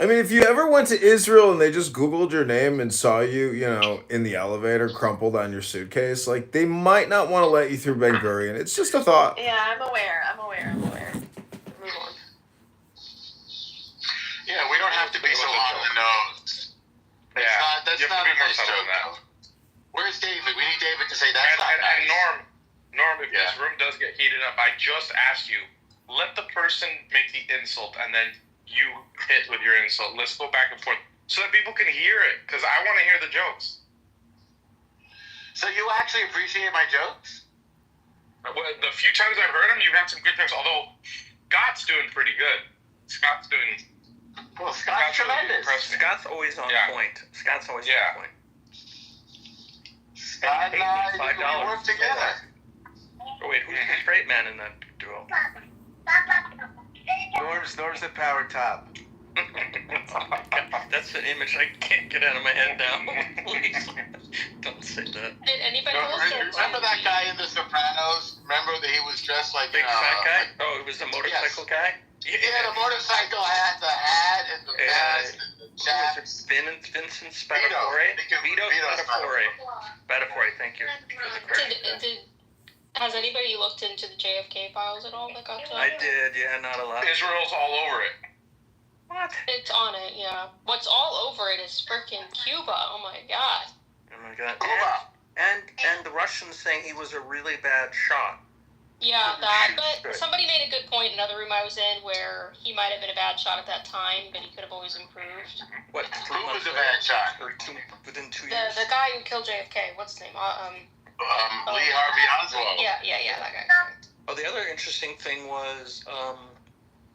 I mean, if you ever went to Israel and they just Googled your name and saw you, in the elevator crumpled on your suitcase, like they might not want to let you through Ben Gurion. It's just a thought. Yeah, I'm aware. Move on. Yeah, we don't have to be so on the nose. That's not a nice joke. Where's David? We need David to say that's not nice. And Norm, if this room does get heated up, I just asked you, let the person make the insult and then you hit with your insult. Let's go back and forth so that people can hear it, because I want to hear the jokes. So you actually appreciate my jokes? Well, the few times I've heard them, you've had some good jokes, although Scott's doing pretty good. Scott's tremendous. Scott's always on point. Scott's always on point. Scott and I, we work together. Oh, wait, who's the straight man in that duo? Norm's the power top. Oh my God. That's an image I can't get out of my head now. Please, don't say that. Did anybody remember that guy in The Sopranos? Remember that he was dressed like big fat guy? Oh, it was a motorcycle guy? Yeah. He had a motorcycle hat, the hat, and the vest, and the chaps. Vincent Spadafore? Vito Spadafore, thank you. Has anybody looked into the JFK files at all that got to? I did, yeah, not a lot. Israel's all over it. What? It's on it, yeah. What's all over it is freaking Cuba. Oh my God. Cuba. And the Russians saying he was a really bad shot. Yeah, but somebody made a good point in another room I was in where he might have been a bad shot at that time, but he could have always improved. What? Who was a bad shot? Within 2 years? The guy who killed JFK. What's his name? Lee Harvey Oswald. Yeah, that guy. Oh, the other interesting thing was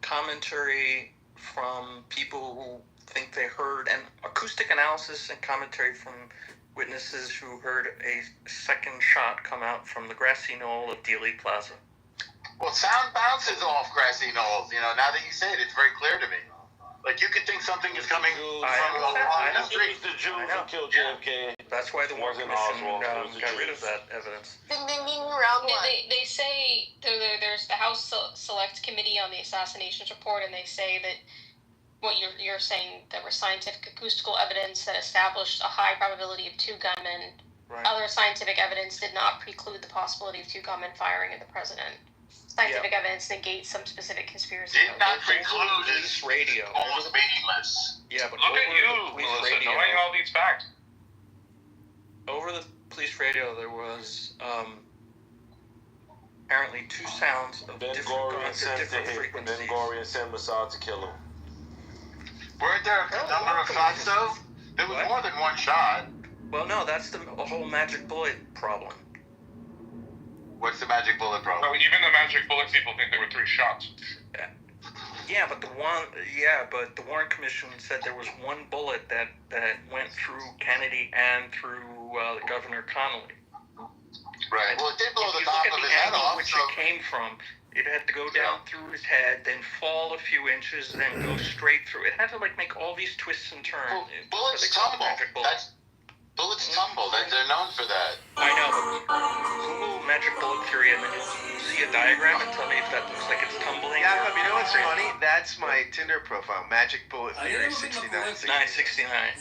commentary from people who think they heard, and acoustic analysis and commentary from witnesses who heard a second shot come out from the grassy knoll of Dealey Plaza. Well, sound bounces off grassy knolls. Now that you say it, it's very clear to me. Like, you could think something is coming from the street. It was the Jews who killed JFK. That's why the War Commission got rid of that evidence. Ding, ding, ding, round one. They say there's the House Select Committee on the Assassinations Report, and they say that what you're saying, there was scientific acoustical evidence that established a high probability of two gunmen. Right. Other scientific evidence did not preclude the possibility of two gunmen firing at the president. Scientific evidence negates some specific conspiracy. Did not preclude police radio. Almost meaningless. Yeah, but look at you, Melissa, knowing all these facts. Over the police radio, there was apparently two sounds of different frequencies. Ben Gurion sent Mossad to kill him. Weren't there a number of shots, though? There was more than one shot. Well, no, that's the whole magic bullet problem. What's the magic bullet problem? Oh, even the magic bullet people think there were 3 shots. Yeah, but the Warren Commission said there was one bullet that went through Kennedy and through Governor Connolly. Right. Well, it did blow the top of his head off. Which it came from. It had to go down through his head, then fall a few inches, then go straight through. It had to make all these twists and turns. Well, bullets tumble. Bullets tumble. They're known for that. I know, but Google magic bullet theory and then you'll see a diagram and tell me if that looks like it's tumbling. Yeah, you know what's funny? That's my Tinder profile, Magic Bullet Theory 69. 969.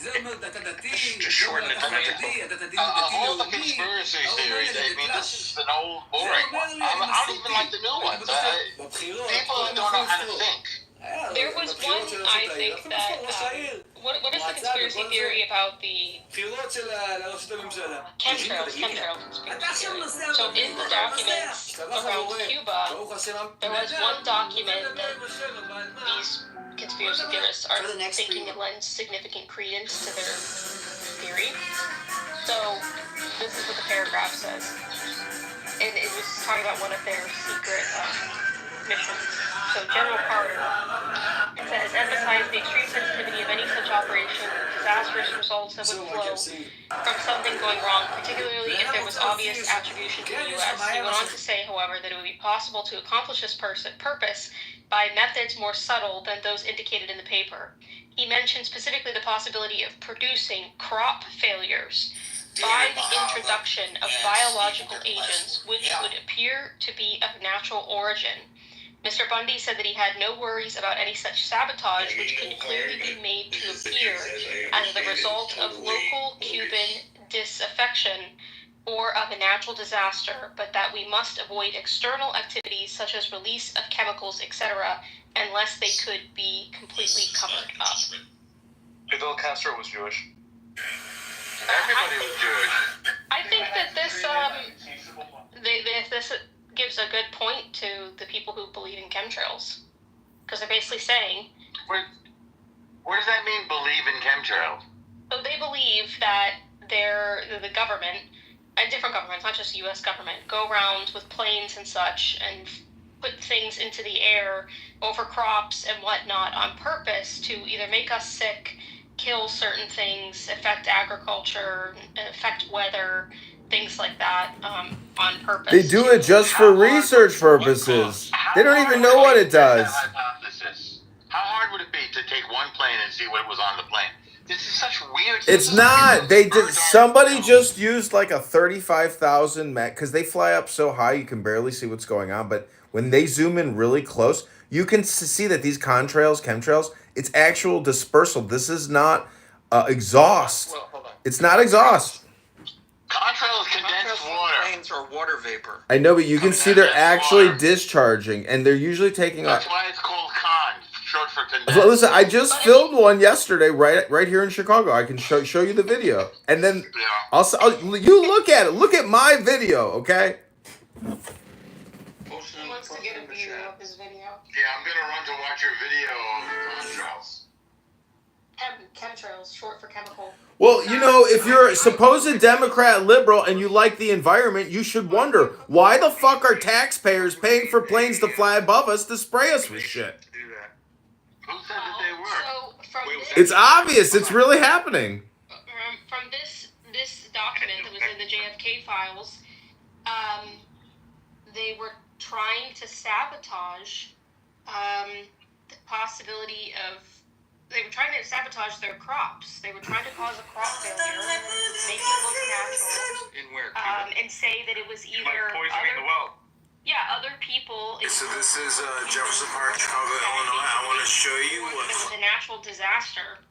Just shorten it to magic bullet. Of all the conspiracy theories, I mean, this is an old, boring one. I don't even like the new ones. People don't know how to think. There was one, I think, that... what is the conspiracy theory about the... chemtrails conspiracy? So in the documents around Cuba, there was one document that these conspiracy theorists are thinking it lends significant credence to their theory. So this is what the paragraph says. And it was talking about one of their secret missions. So General Carter, it says, emphasize the extreme sensitivity of any such operation, disastrous results that would flow from something going wrong, particularly if there was obvious attribution to the U.S. He went on to say, however, that it would be possible to accomplish this purpose by methods more subtle than those indicated in the paper. He mentioned specifically the possibility of producing crop failures by the introduction of biological agents which would appear to be of natural origin. Mr. Bundy said that he had no worries about any such sabotage, which could clearly be made to appear as the result of local Cuban disaffection or of a natural disaster, but that we must avoid external activities such as release of chemicals, etc., unless they could be completely covered up. Fidel Castro was Jewish. Everybody was Jewish. I think that this this gives a good point to the people who believe in chemtrails, because they're basically saying, What does that mean, believe in chemtrails? so they believe that the government, and different governments, not just the U.S. government, go around with planes and such and put things into the air over crops and whatnot on purpose to either make us sick, kill certain things, affect agriculture, affect weather, things like that, on purpose. They do it just for research purposes. They don't even know what it does. How hard would it be to take one plane and see what was on the plane? This is such weird. It's not. Somebody just used like a 35,000 Mac because they fly up so high you can barely see what's going on. But when they zoom in really close, you can see that these chemtrails, it's actual dispersal. This is not exhaust. Well, hold on. It's not exhaust. Contrail is condensed water. Planes are water vapor. I know, but you can see they're Condensed actually water. discharging, and they're usually taking. That's why it's called short for condensed. So listen, I just filmed one yesterday, right here in Chicago. I can show you the video, and then Yeah. you look at it. Look at my video, okay? He wants to get a view of his video. Yeah, I'm gonna run to watch your video of contrails. Chemtrails, short for chemical. Well, you know, if you're a supposed Democrat liberal and you like the environment, you should wonder why the fuck are taxpayers paying for planes to fly above us to spray us with shit? Do that. Who said that they were? So from this, It's obvious. It's really happening. from this document that was in the JFK files, they were trying to sabotage the possibility of. They were trying to sabotage their crops. They were trying to cause a crop failure, make it look natural, In where? Cuba? and say that it was either Like poisoning the well. other people. So this is Jefferson Park, Chicago, Illinois. I want to show you It was a natural disaster,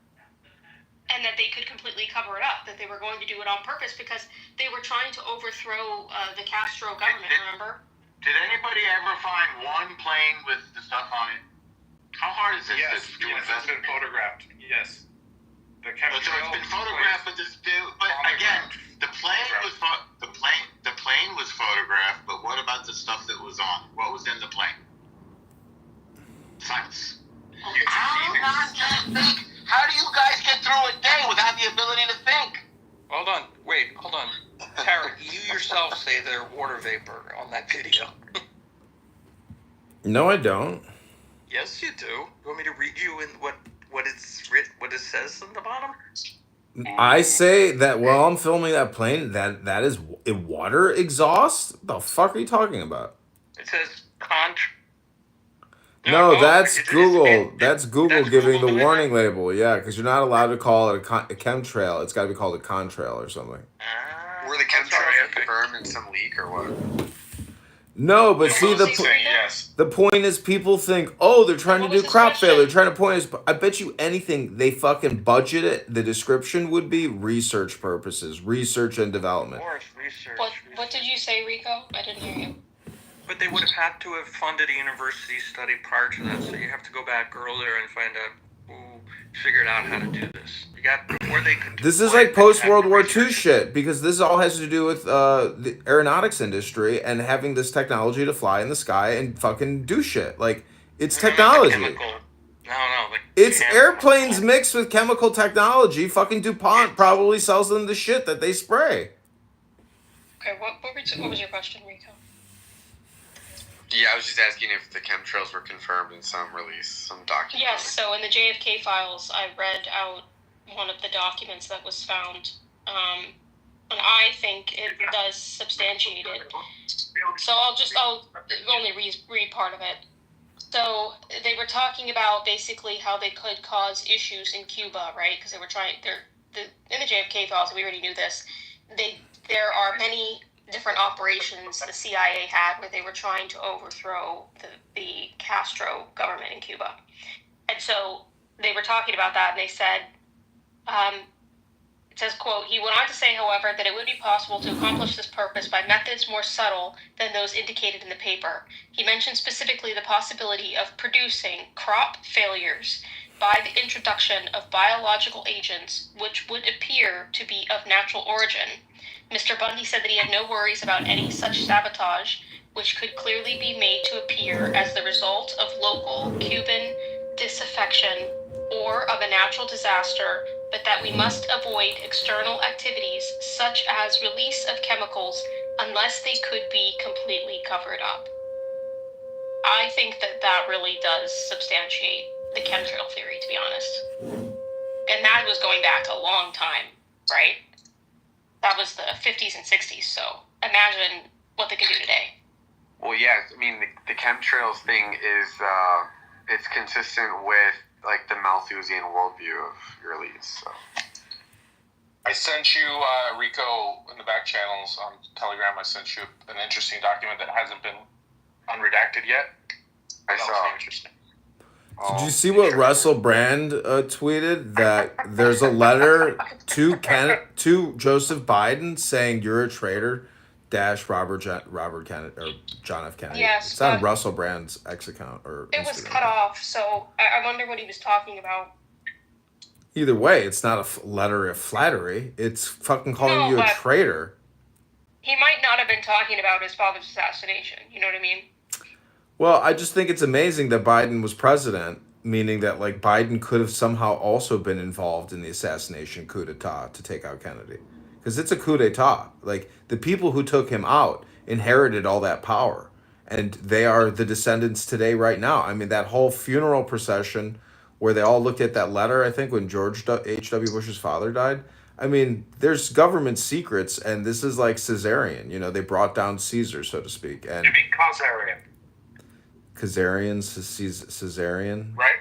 and that they could completely cover it up. That they were going to do it on purpose because they were trying to overthrow the Castro government. Remember? Did anybody ever find one plane with the stuff on it? How hard is this Yes, to it's been investigate? photographed. Yes. The So chemtrail. it's been photographed, but again, the plane was photographed. But what about the stuff that was on? What was in the plane? Science. How do you guys get through a day without the ability to think? Hold on. Wait, hold on. Tara, you yourself say they're water vapor on that video. No, I don't. Yes, you do. You want me to read you in what it's written, what it says on the bottom? I say that while I'm filming that plane, that is water exhaust. What the fuck are you talking about? It says No, that's Google. That's Google giving the warning label. Yeah, because you're not allowed to call it a chemtrail. It's got to be called a contrail or something. Were the chemtrails confirmed in some leak or what? No, but see Saying yes. the point is people think, oh, they're trying to do crop failure. They're trying to point us. I bet you anything they fucking budget it. The description would be research purposes, research and development. Or it's research. What did you say, Rico? I didn't hear you. But they would have had to have funded a university study prior to that, so you have to go back earlier and find out who figured out how to do this. You got before they could. This is like post World War II shit because this all has to do with the aeronautics industry and having this technology to fly in the sky and fucking do shit. Like it's technology. It's airplanes mixed with chemical technology. Fucking DuPont probably sells them the shit that they spray. Okay, what was your question, Rico? Yeah, I was just asking if the chemtrails were confirmed in some release, some document. Yes, so in the JFK files, I read out one of the documents that was found, and I think it does substantiate it. So I'll only read part of it. So they were talking about basically how they could cause issues in Cuba, right? Because they were in the JFK files, we already knew this. There are many different operations the CIA had where they were trying to overthrow the Castro government in Cuba. And so they were talking about that, and they said, it says, quote, he went on to say, however, that it would be possible to accomplish this purpose by methods more subtle than those indicated in the paper. He mentioned specifically the possibility of producing crop failures by the introduction of biological agents which would appear to be of natural origin. Mr. Bundy said that he had no worries about any such sabotage, which could clearly be made to appear as the result of local Cuban disaffection or of a natural disaster, but that we must avoid external activities such as release of chemicals unless they could be completely covered up. I think that really does substantiate the chemtrail theory, to be honest. And that was going back a long time, right? That was the 50s and 60s, so imagine what they can do today. Well, yeah, I mean, the chemtrails thing is, it's consistent with, like, the Malthusian worldview of your elites, so. I sent you, Rico, in the back channels on Telegram, I sent you an interesting document that hasn't been unredacted yet. I saw. Interesting. Did you see what Russell Brand tweeted? That there's a letter to Joseph Biden saying you're a traitor, dash Robert Kennedy or John F. Kennedy. Yes, it's on Russell Brand's X account or it Instagram. was cut off, so I wonder what he was talking about. Either way, it's not a letter of flattery. It's fucking calling you a traitor. He might not have been talking about his father's assassination. You know what I mean? Well, I just think it's amazing that Biden was president, meaning that like Biden could have somehow also been involved in the assassination coup d'etat to take out Kennedy. Because it's a coup d'etat. Like, the people who took him out inherited all that power. And they are the descendants today right now. I mean, that whole funeral procession where they all looked at that letter, I think, when George H.W. Bush's father died. I mean, there's government secrets, and this is like Caesarian. You know, they brought down Caesar, so to speak. And You mean Caesarian? Caesarian? Right?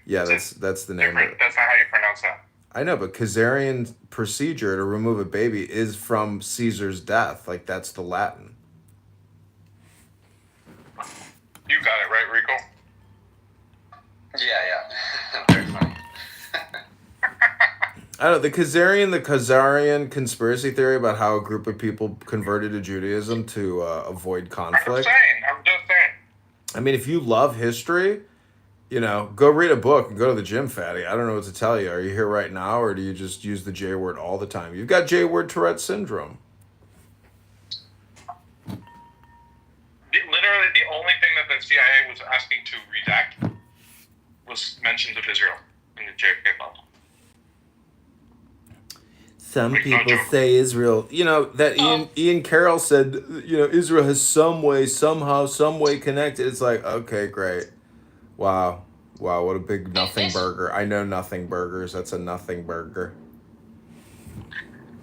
Yeah, that's the name of it. That's not how you pronounce that. I know, but Caesarian procedure to remove a baby is from Caesar's death. Like, that's the Latin. You got it right, Rico? Yeah. Very funny. I don't know, the Khazarian conspiracy theory about how a group of people converted to Judaism to avoid conflict. I'm just saying. I mean, if you love history, you know, go read a book and go to the gym, fatty. I don't know what to tell you. Are you here right now, or do you just use the J word all the time? You've got J word Tourette syndrome. Literally, the only thing that the CIA was asking to redact was mentions of Israel in the JFK file. Some people say Israel, you know, that Ian Carroll said, you know, Israel has some way connected. It's like, okay, great. Wow, what a big nothing burger. I know nothing burgers. That's a nothing burger.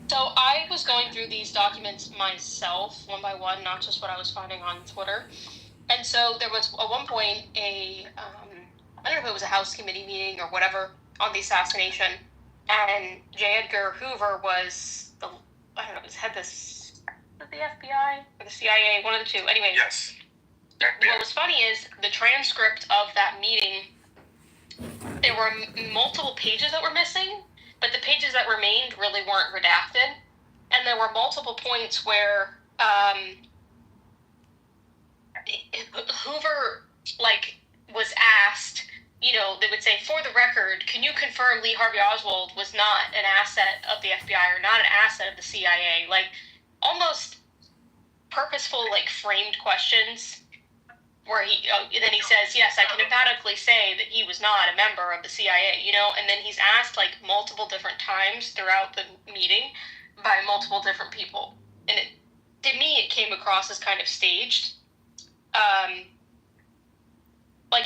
So I was going through these documents myself, one by one, not just what I was finding on Twitter. And so there was, at one point, I don't know if it was a House committee meeting or whatever, on the assassination. And J. Edgar Hoover was head of the FBI or the CIA, one of the two. Anyways. Yes. What was funny is the transcript of that meeting, there were multiple pages that were missing, but the pages that remained really weren't redacted. And there were multiple points where Hoover, was asked, you know, they would say, for the record, can you confirm Lee Harvey Oswald was not an asset of the FBI or not an asset of the CIA? Like, almost purposeful, framed questions where then he says, yes, I can emphatically say that he was not a member of the CIA, you know, and then he's asked, multiple different times throughout the meeting by multiple different people. And to me, it came across as kind of staged.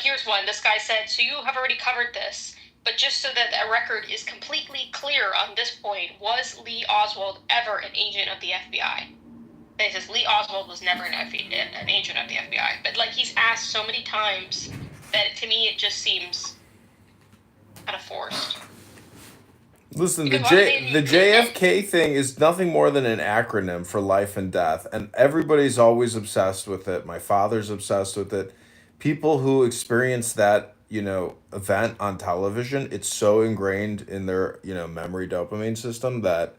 Here's one. This guy said, so you have already covered this, but just so that the record is completely clear on this point, was Lee Oswald ever an agent of the FBI? And he says, Lee Oswald was never an agent of the FBI. But, he's asked so many times that, to me, it just seems kind of forced. Listen, Because why do they The need- JFK thing is nothing more than an acronym for life and death, and everybody's always obsessed with it. My father's obsessed with it. People who experience that, event on television, it's so ingrained in their, memory dopamine system that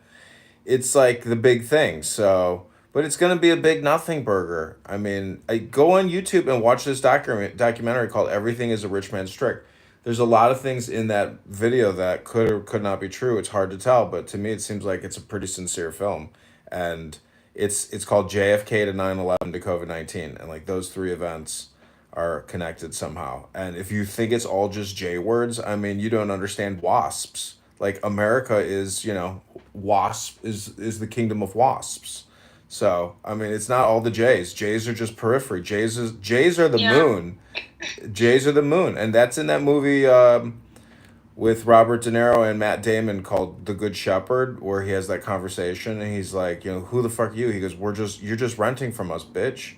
it's like the big thing. So, but it's gonna be a big nothing burger. I mean, I go on YouTube and watch this documentary called "Everything Is a Rich Man's Trick." There's a lot of things in that video that could or could not be true. It's hard to tell, but to me, it seems like it's a pretty sincere film, and it's called JFK to 9/11 to COVID-19, and like those three events are connected somehow. And if you think it's all just J words, I mean, you don't understand wasps. Like America is, wasp is the kingdom of wasps. So I mean, it's not all the J's. J's are just periphery. J's are the Yeah. moon. J's are the moon, and that's in that movie with Robert De Niro and Matt Damon called The Good Shepherd, where he has that conversation, and he's like, who the fuck are you? He goes, you're just renting from us, bitch.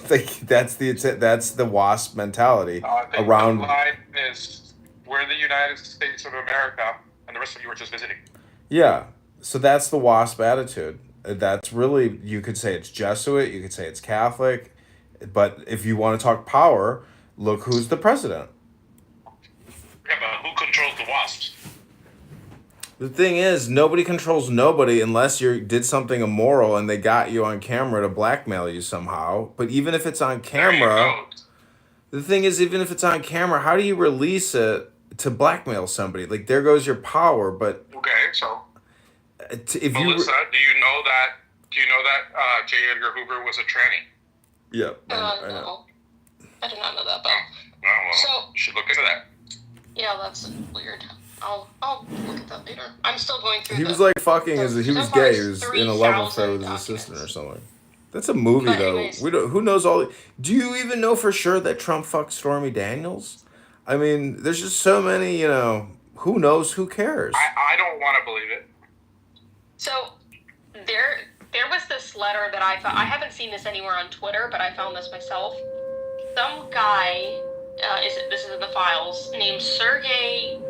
Like that's the wasp mentality I think around. the line is, we're the United States of America, and the rest of you are just visiting. Yeah, so that's the wasp attitude. That's really, you could say it's Jesuit, you could say it's Catholic, but if you want to talk power, look who's the president. Yeah, but who controls the wasps? The thing is, nobody controls nobody unless you did something immoral and they got you on camera to blackmail you somehow. But even if it's on camera, the thing is, even if it's on camera, how do you release it to blackmail somebody? Like, there goes your power. But Okay, so if you, Melissa, do you know that J. Edgar Hoover was a tranny? yeah, I know. No. I did not know that, but Oh, well, So- you should look into that. yeah, that's weird. I'll look at that later. I'm still going through. He was like fucking he was so far gay. it's He was in a love affair 3,000 with his assistant or documents. something. That's a movie But though. anyways. We don't. Who knows all? Do you even know for sure that Trump fucked Stormy Daniels? I mean, there's just so many. Who knows? Who cares? I don't want to believe it. So there was this letter that I found. I haven't seen this anywhere on Twitter, but I found this myself. Some guy, this is in the files, named Sergey.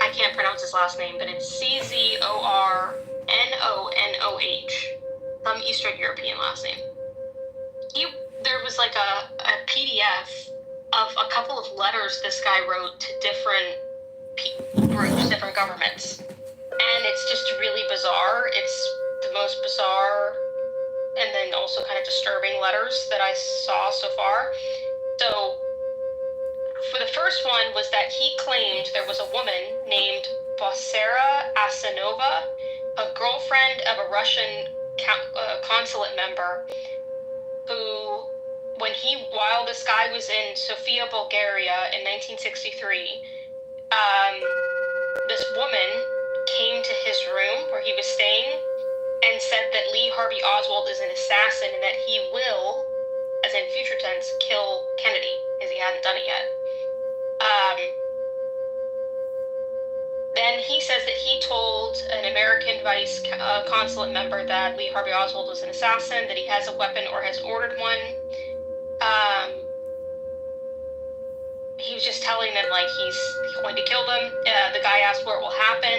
I can't pronounce his last name, but it's Czornonoh. Some Eastern European last name. There was like a PDF of a couple of letters this guy wrote to different groups, different governments. And it's just really bizarre. It's the most bizarre and then also kind of disturbing letters that I saw so far. So, for the first one was that he claimed there was a woman named Bosera Asanova, a girlfriend of a Russian consulate member, who, while this guy was in Sofia, Bulgaria in 1963, this woman came to his room where he was staying and said that Lee Harvey Oswald is an assassin and that he will, as in future tense, kill Kennedy, because he hadn't done it yet. Then he says that he told an American vice consulate member that Lee Harvey Oswald was an assassin, that he has a weapon or has ordered one. He was just telling them, like, he's going to kill them. The guy asked where it will happen.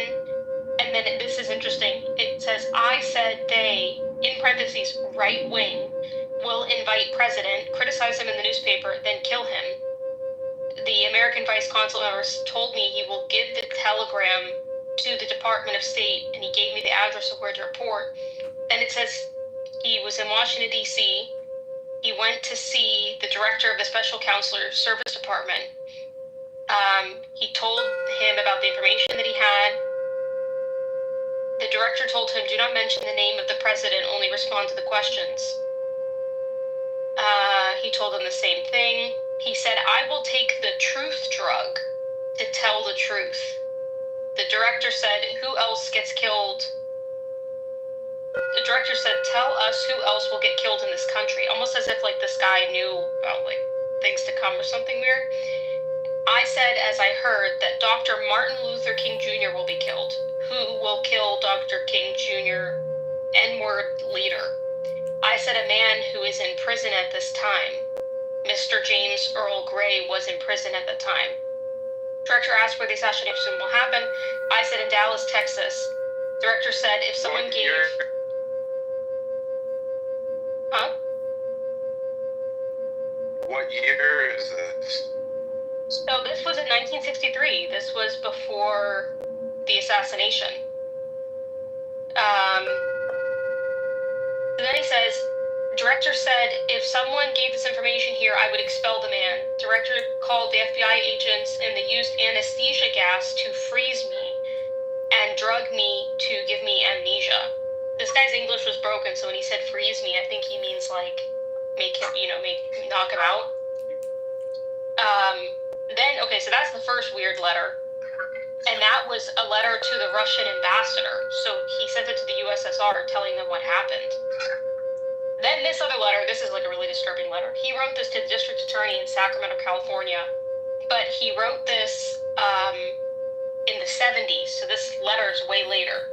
And then this is interesting. It says, I said they, in parentheses, right wing, will invite president, criticize him in the newspaper, then kill him. The American vice consul members told me he will give the telegram to the Department of State, and he gave me the address of where to report. Then it says he was in Washington, D.C. He went to see the director of the Special Counselor Service Department. He told him about the information that he had. The director told him, do not mention the name of the president, only respond to the questions. He told him the same thing. He said, I will take the truth drug to tell the truth. The director said, who else gets killed? The director said, tell us who else will get killed in this country. Almost as if, like, this guy knew about, like, things to come or something weird. I said, as I heard, that Dr. Martin Luther King Jr. will be killed. Who will kill Dr. King Jr.? N-word leader. I said a man who is in prison at this time. Mr. James Earl Grey was in prison at the time. Director asked where the assassination will happen. I said in Dallas, Texas. Director said if someone What gave... year? Huh? What year is this? So this was in 1963. This was before the assassination. Then he says, Director said if someone gave this information here, I would expel the man. Director called the FBI agents and they used anesthesia gas to freeze me and drug me to give me amnesia. This guy's English was broken, so when he said freeze me, I think he means like knock him out. Then, so that's the first weird letter. And that was a letter to the Russian ambassador. So he sent it to the USSR telling them what happened. Then this other letter, this is like a really disturbing letter. He wrote this to the district attorney in Sacramento, California. But he wrote this in the 70s. So this letter is way later.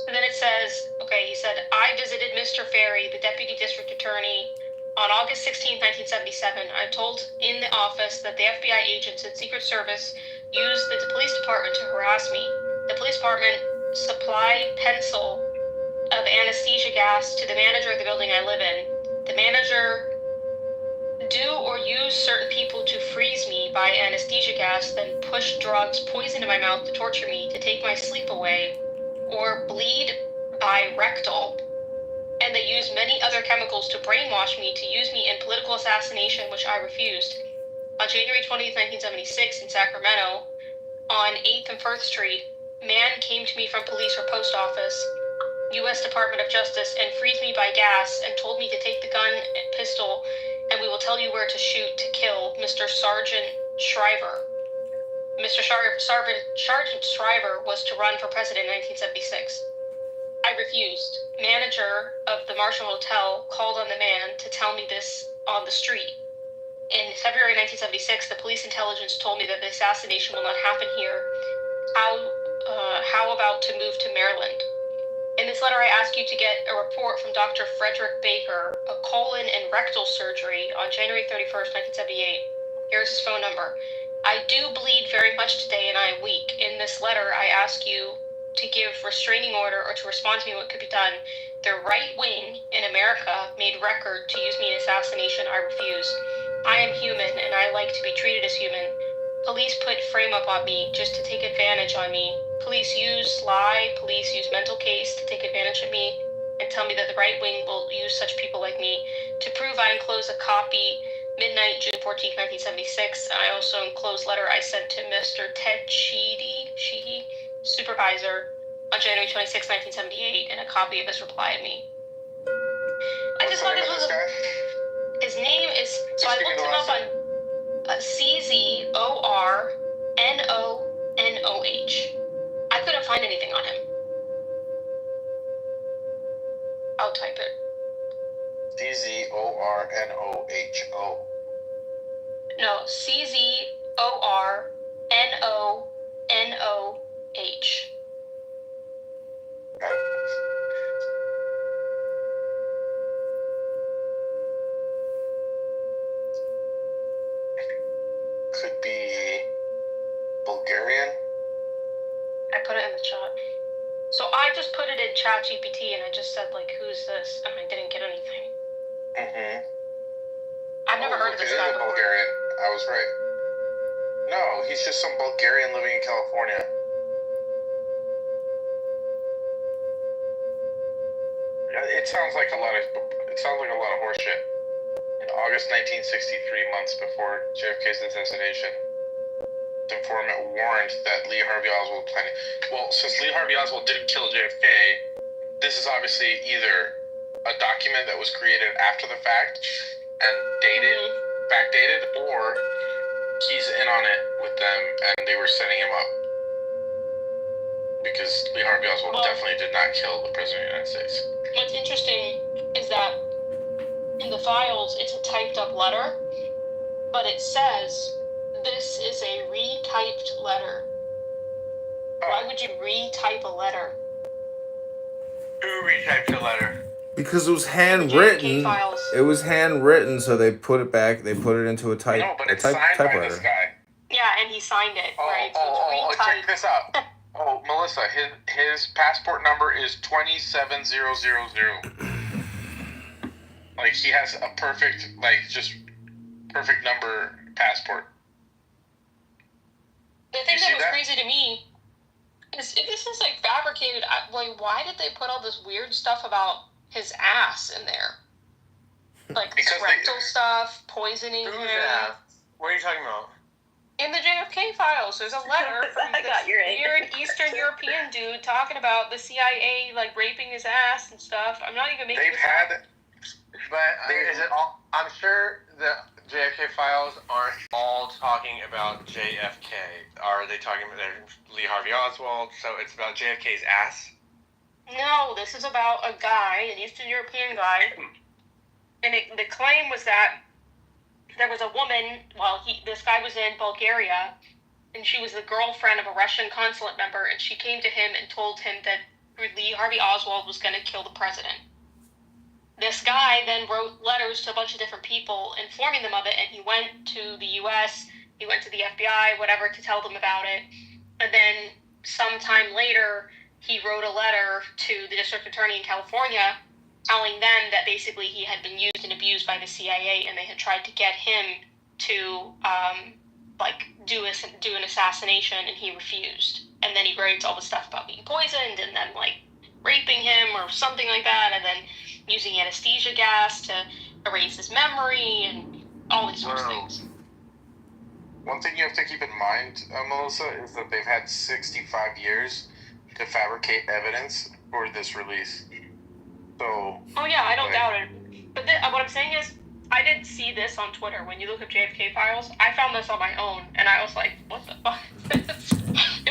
And then it says, he said, I visited Mr. Ferry, the deputy district attorney, on August 16, 1977. I told in the office that the FBI agents and Secret Service used the police department to harass me. The police department supplied pencil of anesthesia gas to the manager of the building I live in. The manager do or use certain people to freeze me by anesthesia gas, then push drugs, poison in my mouth to torture me, to take my sleep away, or bleed by rectal. And they used many other chemicals to brainwash me, to use me in political assassination, which I refused. On January 20th, 1976, in Sacramento, on 8th and 1st Street, man came to me from police or post office, U.S. Department of Justice, and freezed me by gas and told me to take the gun and pistol, and we will tell you where to shoot to kill Mr. Sergeant Shriver. Sergeant Shriver was to run for president in 1976. I refused. Manager of the Marshall Hotel called on the man to tell me this on the street. In February 1976, the police intelligence told me that the assassination will not happen here. How about to move to Maryland? In this letter, I ask you to get a report from Dr. Frederick Baker of colon and rectal surgery on January 31st, 1978. Here's his phone number. I do bleed very much today and I am weak. In this letter, I ask you to give restraining order or to respond to me what could be done. The right wing in America made record to use me in assassination. I refuse. I am human and I like to be treated as human. Police put frame up on me just to take advantage on me. Police use lie, police use mental case to take advantage of me and tell me that the right wing will use such people like me. To prove, I enclose a copy, midnight, June 14, 1976. I also enclose letter I sent to Mr. Ted Sheehy, supervisor, on January 26, 1978, and a copy of his reply to me. I just thought this was his name is, so I looked him up on CZORNONOH. I couldn't find anything on him. I'll type it. CZORNOHO. No, CZORNONOH. Could be Bulgarian. I put it in the chat. So I just put it in ChatGPT and I just said, like, who's this? And I didn't get anything. Mm-hmm. I've never heard of this guy before. Bulgarian. I was right. No, he's just some Bulgarian living in California. It sounds like a lot of horseshit. In August 1963, months before JFK's assassination, the informant warned that Lee Harvey Oswald planning. Well, since Lee Harvey Oswald didn't kill JFK, this is obviously either a document that was created after the fact and backdated, or he's in on it with them and they were setting him up. Because Lee Harvey Oswald definitely did not kill the President of the United States. What's interesting is that in the files, it's a typed up letter, but it says this is a retyped letter. Why would you retype a letter? Who retyped the letter? Because it was JFK handwritten. files. It was handwritten, so they put it back. They put it into a No, but it's signed by this guy. Yeah, and he signed it, right? So it's Check retyped. this out. Oh, Melissa, his passport number is 27000. Like, he has a perfect, just perfect number passport. The thing that was crazy to me is if this is like fabricated, why did they put all this weird stuff about his ass in there? Like rectal stuff, poisoning him. What are you talking about? In the JFK files, there's a letter from this weird Eastern European dude talking about the CIA raping his ass and stuff. I'm not even making this up. But is it all? I'm sure the JFK files aren't all talking about JFK. Are they talking about Lee Harvey Oswald? So it's about JFK's ass? No, this is about a guy, an Eastern European guy, and the claim was that there was a woman this guy was in Bulgaria, and she was the girlfriend of a Russian consulate member, and she came to him and told him that Lee Harvey Oswald was going to kill the president. This guy then wrote letters to a bunch of different people informing them of it, and he went to the U.S., he went to the FBI, whatever, to tell them about it. And then sometime later, he wrote a letter to the district attorney in California telling them that basically he had been used and abused by the CIA, and they had tried to get him to do an assassination, and he refused. And then he writes all the stuff about being poisoned and then raping him or something like that, and then using anesthesia gas to erase his memory and all these sorts of things. One thing you have to keep in mind, Melissa, is that they've had 65 years to fabricate evidence for this release. So. Oh yeah, I don't doubt it. But what I'm saying is, I didn't see this on Twitter. When you look up JFK files, I found this on my own, and I was like, what the fuck?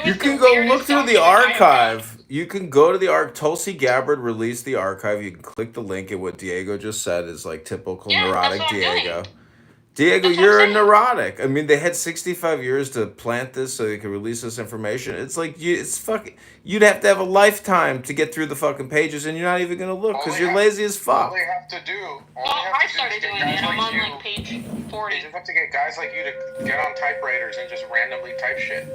You can go look through the archive. You can go to the archive. Tulsi Gabbard released the archive. You can click the link, and what Diego just said is typical neurotic Diego. Diego, you're a neurotic. I mean, they had 65 years to plant this so they could release this information. It's you'd have to have a lifetime to get through the fucking pages, and you're not even gonna look because you're lazy as fuck. All they have to do. I started doing it. I'm on page 40. They just have to get guys like you to get on typewriters and just randomly type shit.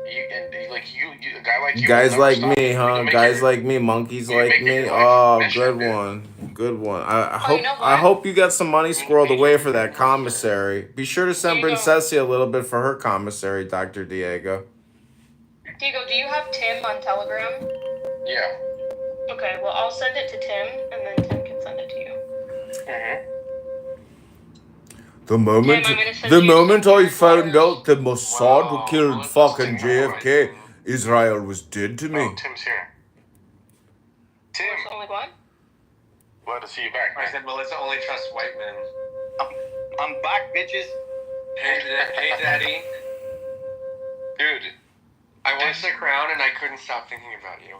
A guy like you. Guys like me, huh? Guys like me, monkeys like me. Oh, good one. Good one. I hope you got some money squirreled away for that commissary. Be sure to send Princessia a little bit for her commissary, Dr. Diego. Diego, do you have Tim on Telegram? Yeah. Okay, well, I'll send it to Tim, and then Tim can send it to you. Mm-hmm. The moment I found out that Mossad killed fucking JFK, Israel was dead to me. Oh, Tim's here. Tim. Only one? Glad to see you back, man. I said Melissa only trusts white men. I'm back, bitches. Hey, Daddy. Dude. I watched The Crown and I couldn't stop thinking about you.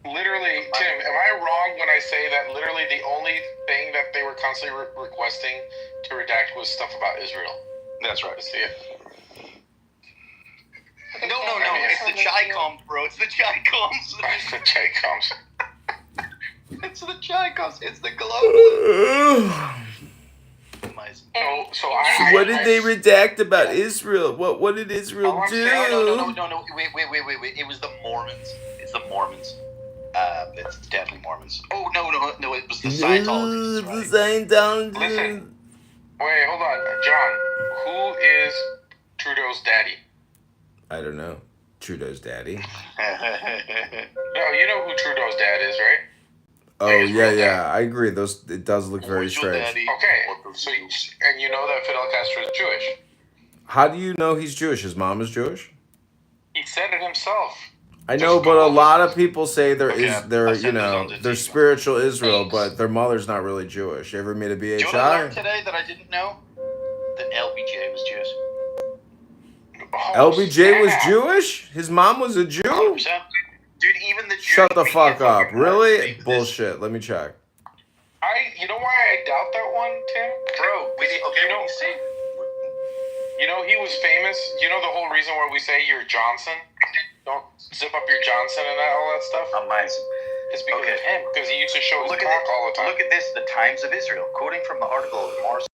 Literally, Tim, am I wrong when I say that literally the only thing that they were constantly requesting to redact was stuff about Israel? That's right. See it? No, it's the Chi-Coms, bro. It's the Chi-Coms. It's the Chi-Coms. It's the Chi-Coms. It's the global. So what did they redact about Israel? What did Israel do? No. Wait. It was the Mormons. It's the Mormons. It's definitely Mormons. Oh, no. It was the Scientologists, right? The Scientologists. Listen. Wait, hold on. John, who is Trudeau's daddy? I don't know. Trudeau's daddy. No, you know who Trudeau's dad is, right? Oh, yeah. I agree. It does look very strange. Okay, so and you know that Fidel Castro is Jewish. How do you know he's Jewish? His mom is Jewish? He said it himself. I know, but a lot of people say they're spiritual Israel, but their mother's not really Jewish. You ever meet a BHI? Do you know what I learned today that I didn't know? That LBJ was Jewish. LBJ was Jewish? His mom was a Jew? 100%. Dude, even the Jews. Shut the fuck up. Really? Bullshit. Let me check. You know why I doubt that one, Tim? Bro, you know he was famous. You know the whole reason why we say you're Johnson? Don't zip up your Johnson and all that stuff? Amazing. It's because of him. Because he used to show his look cock all the time. Look at this, the Times of Israel, quoting from the article of Mars